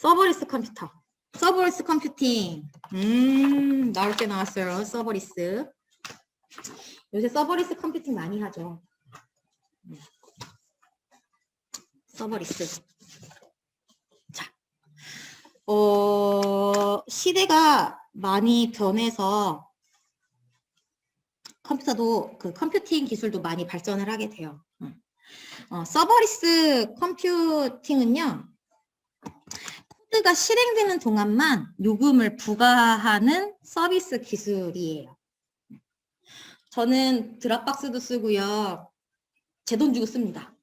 서버리스 컴퓨터. 서버리스 컴퓨팅. 나올 게 나왔어요. 서버리스. 요새 서버리스 컴퓨팅 많이 하죠. 서버리스. 자, 시대가 많이 변해서 컴퓨터도 그 컴퓨팅 기술도 많이 발전을 하게 돼요. 서버리스 컴퓨팅은요, 코드가 실행되는 동안만 요금을 부과하는 서비스 기술이에요. 저는 드랍박스도 쓰고요. 제 돈 주고 씁니다.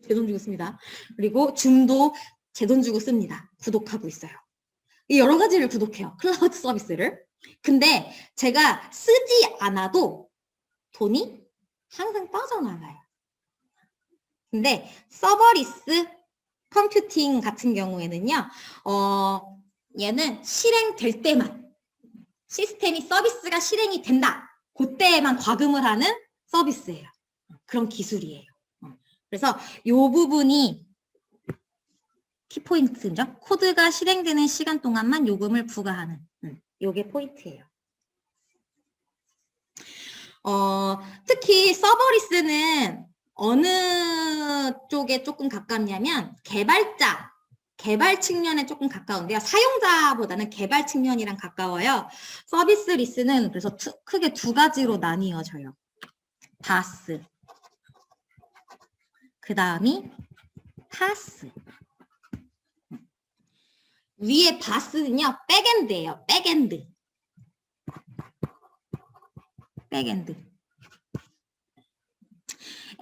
제 돈 주고 씁니다. 그리고 줌도 제 돈 주고 씁니다. 구독하고 있어요. 여러 가지를 구독해요. 클라우드 서비스를. 근데 제가 쓰지 않아도 돈이 항상 빠져나가요. 근데 서버리스 컴퓨팅 같은 경우에는요, 얘는 실행될 때만, 시스템이 서비스가 실행이 된다. 그때에만 과금을 하는 서비스예요. 그런 기술이에요. 그래서 이 부분이 키포인트죠. 코드가 실행되는 시간 동안만 요금을 부과하는. 요게 포인트예요. 특히 서버리스는 어느 쪽에 조금 가깝냐면 개발 측면에 조금 가까운데요. 사용자보다는 개발 측면이랑 가까워요. 서비스 리스는 그래서 크게 두 가지로 나뉘어져요. 바스. 그 다음이 파스. 위에 바스는요, 백엔드예요. 백엔드.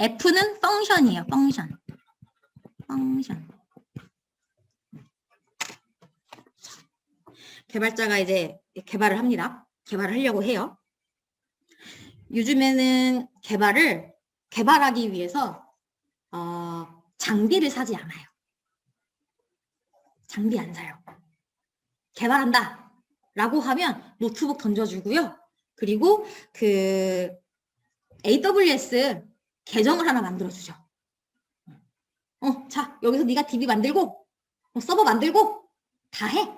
F는 펑션이에요. 펑션. 개발자가 이제 개발을 합니다. 개발을 하려고 해요. 요즘에는 개발하기 위해서 장비를 사지 않아요. 장비 안 사요. 개발한다 라고 하면 노트북 던져주고요. 그리고 그 AWS 계정을 하나 만들어주죠. 자, 여기서 네가 DB 만들고 서버 만들고 다 해.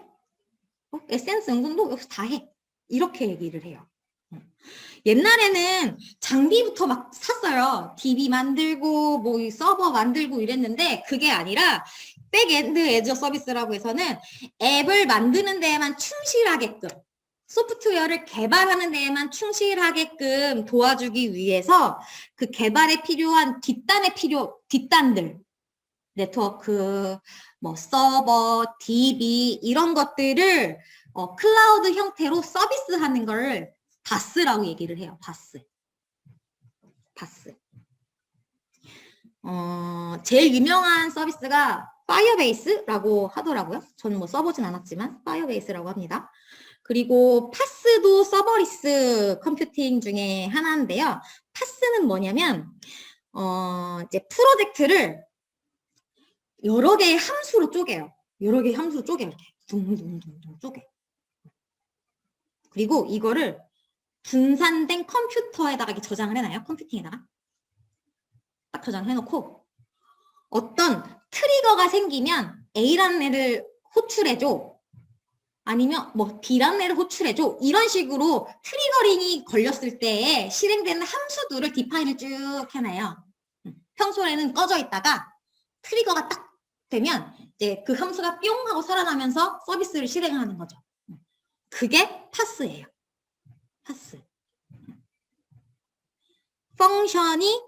에센스 응용도 여기서 다 해. 이렇게 얘기를 해요. 옛날에는 장비부터 막 샀어요. DB 만들고 뭐 서버 만들고 이랬는데 그게 아니라 백엔드 애저 서비스라고 해서는 앱을 만드는 데에만 충실하게끔 소프트웨어를 개발하는 데에만 충실하게끔 도와주기 위해서 그 개발에 필요한 뒷단들 네트워크, 뭐 서버, DB 이런 것들을 클라우드 형태로 서비스하는 걸 바스라고 얘기를 해요. 바스. 제일 유명한 서비스가 파이어베이스라고 하더라고요. 저는 뭐 써보진 않았지만 파이어베이스라고 합니다. 그리고 파스도 서버리스 컴퓨팅 중에 하나인데요. 파스는 뭐냐면 이제 프로젝트를 여러 개의 함수로 쪼개요. 이렇게 둥둥둥둥 쪼개. 그리고 이거를 분산된 컴퓨터에다가 이렇게 저장을 해놔요. 컴퓨팅에다가. 딱 저장해놓고 어떤 트리거가 생기면 A라는 애를 호출해줘. 아니면 뭐 B라는 애를 호출해줘. 이런 식으로 트리거링이 걸렸을 때에 실행되는 함수들을 디파인을 쭉 해놔요. 평소에는 꺼져 있다가 트리거가 딱 되면 이제 그 함수가 뿅 하고 살아나면서 서비스를 실행하는 거죠. 그게 파스예요. 파스. 펑션이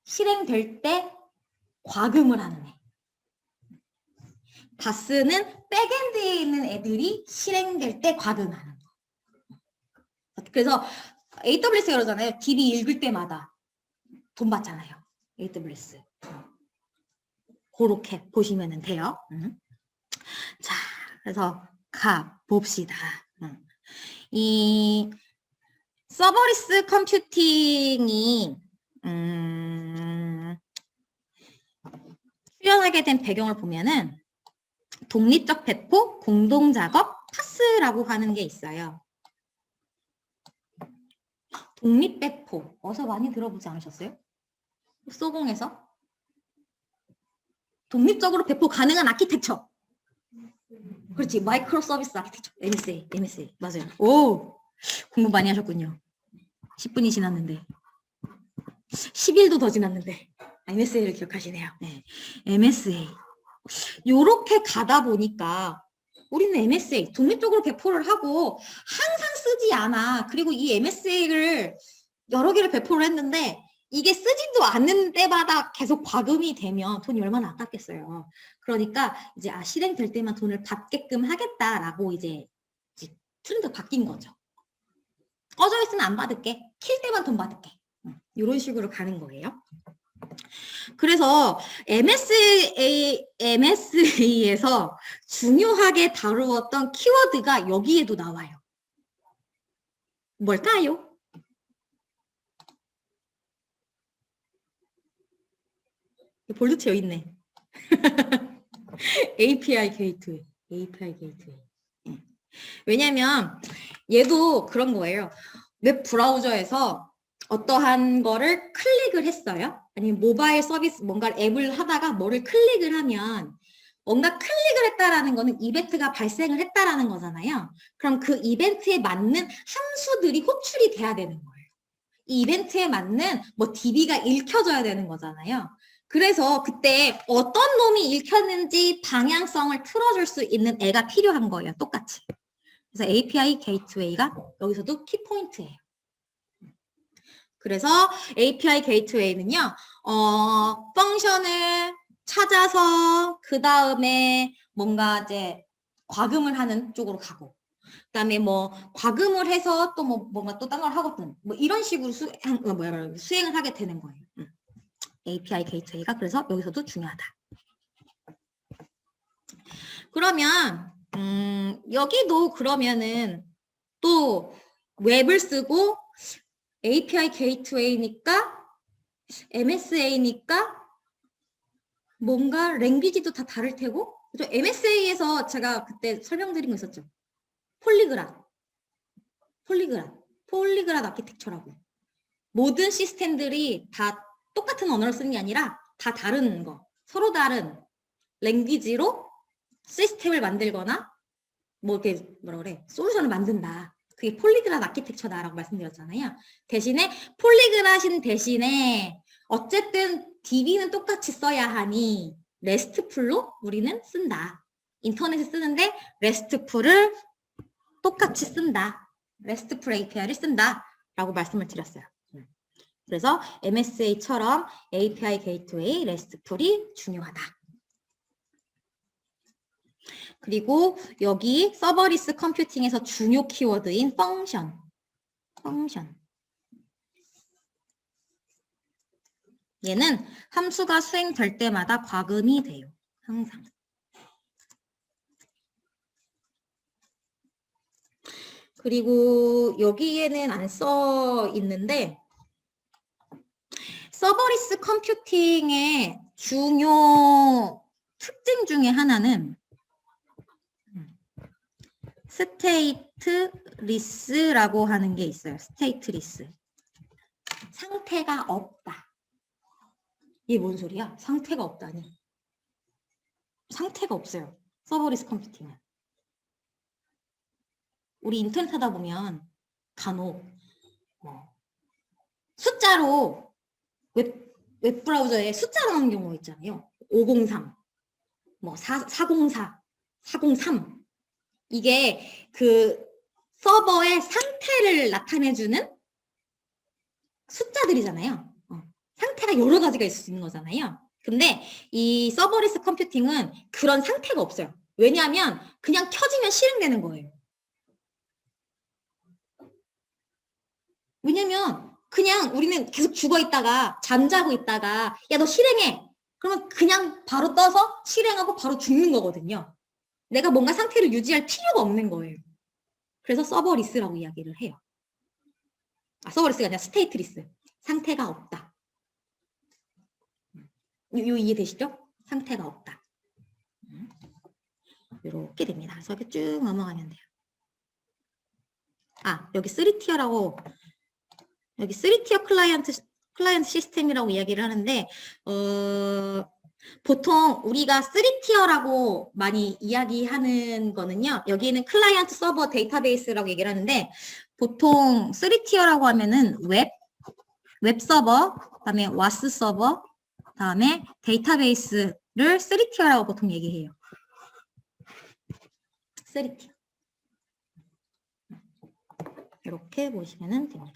실행될 때 과금을 하는 애. 바스는 백엔드에 있는 애들이 실행될 때 과금하는 거. 그래서 AWS 그러잖아요. DB 읽을 때마다 돈 받잖아요. AWS. 그렇게 보시면 돼요. 자, 그래서 가봅시다. 이 서버리스 컴퓨팅이 출연하게 된 배경을 보면은 독립적 배포, 공동작업, 파스라고 하는 게 있어요. 독립 배포, 어서 많이 들어보지 않으셨어요? 소공에서? 독립적으로 배포 가능한 아키텍처. 그렇지. 마이크로 서비스 아키텍처. MSA. 맞아요. 오! 공부 많이 하셨군요. 10분이 지났는데. 10일도 더 지났는데. MSA를 기억하시네요. 네. MSA. 요렇게 가다 보니까 우리는 MSA 독립적으로 배포를 하고 항상 쓰지 않아. 그리고 이 MSA를 여러 개를 배포를 했는데 이게 쓰지도 않는 때마다 계속 과금이 되면 돈이 얼마나 아깝겠어요. 그러니까 이제 실행될 때만 돈을 받게끔 하겠다라고 이제 트렌드가 바뀐 거죠. 꺼져 있으면 안 받을게. 킬 때만 돈 받을게. 이런 식으로 가는 거예요. 그래서 MSA에서 중요하게 다루었던 키워드가 여기에도 나와요. 뭘까요? 볼드 여기 있네. API 게이트웨이. 왜냐면 얘도 그런 거예요. 웹 브라우저에서 어떠한 거를 클릭을 했어요. 아니면 모바일 서비스 뭔가 앱을 하다가 뭐를 클릭을 하면 뭔가 클릭을 했다라는 거는 이벤트가 발생을 했다라는 거잖아요. 그럼 그 이벤트에 맞는 함수들이 호출이 돼야 되는 거예요. 이 이벤트에 맞는 뭐 DB가 읽혀져야 되는 거잖아요. 그래서 그때 어떤 놈이 읽혔는지 방향성을 틀어줄 수 있는 애가 필요한 거예요. 똑같이. 그래서 API 게이트웨이가 여기서도 키포인트예요. 그래서 API 게이트웨이는요, 펑션을 찾아서 그 다음에 뭔가 이제 과금을 하는 쪽으로 가고, 그 다음에 뭐 과금을 해서 또 뭐 뭔가 또 딴 걸 하거든. 뭐 이런 식으로 수행을 하게 되는 거예요. API 게이트웨이가 그래서 여기서도 중요하다. 그러면 여기도 그러면은 또 웹을 쓰고 API 게이트웨이니까 MSA니까 뭔가 랭귀지도 다 다를 테고 그죠? MSA에서 제가 그때 설명드린 거 있었죠. 폴리그랏 아키텍처라고. 모든 시스템들이 다 똑같은 언어를 쓰는 게 아니라 다 다른 거, 서로 다른 랭귀지로 시스템을 만들거나 뭐 이렇게 뭐라 그래 솔루션을 만든다. 그게 폴리그랏 아키텍처다라고 말씀드렸잖아요. 대신에 폴리그랏인 대신에 어쨌든 DB는 똑같이 써야 하니 REST풀로 우리는 쓴다. 인터넷에 쓰는데 REST풀을 똑같이 쓴다. REST풀 API를 쓴다. 라고 말씀을 드렸어요. 그래서 MSA처럼 API 게이트웨이, REST풀이 중요하다. 그리고 여기 서버리스 컴퓨팅에서 중요 키워드인 펑션. 얘는 함수가 수행될 때마다 과금이 돼요. 항상. 그리고 여기에는 안 써 있는데 서버리스 컴퓨팅의 중요 특징 중에 하나는 스테이트리스라고 하는 게 있어요. 스테이트리스. 상태가 없다. 이게 뭔 소리야? 상태가 없다니. 상태가 없어요. 서버리스 컴퓨팅은. 우리 인터넷 하다 보면 간혹 숫자로 웹브라우저에 숫자로 나오는 경우가 있잖아요. 503, 뭐 404, 403. 이게 그 서버의 상태를 나타내주는 숫자들이잖아요. 상태가 여러 가지가 있을 수 있는 거잖아요. 근데 이 서버리스 컴퓨팅은 그런 상태가 없어요. 왜냐하면 그냥 켜지면 실행되는 거예요. 왜냐면 그냥 우리는 계속 죽어 있다가 잠자고 있다가 야 너 실행해. 그러면 그냥 바로 떠서 실행하고 바로 죽는 거거든요. 내가 뭔가 상태를 유지할 필요가 없는 거예요. 그래서 서버리스라고 이야기를 해요. 서버리스가 아니라 스테이트리스. 상태가 없다. 요 이해되시죠? 상태가 없다. 이렇게 됩니다. 그래서 이렇게 쭉 넘어가면 돼요. 여기 3티어라고 여기 3티어 클라이언트 시스템이라고 이야기를 하는데 보통 우리가 3티어라고 많이 이야기하는 거는요. 여기에는 클라이언트 서버 데이터베이스라고 얘기를 하는데 보통 3티어라고 하면은 웹 서버, 그다음에 와스 서버, 그다음에 데이터베이스를 3티어라고 보통 얘기해요. 3티어. 이렇게 보시면 됩니다.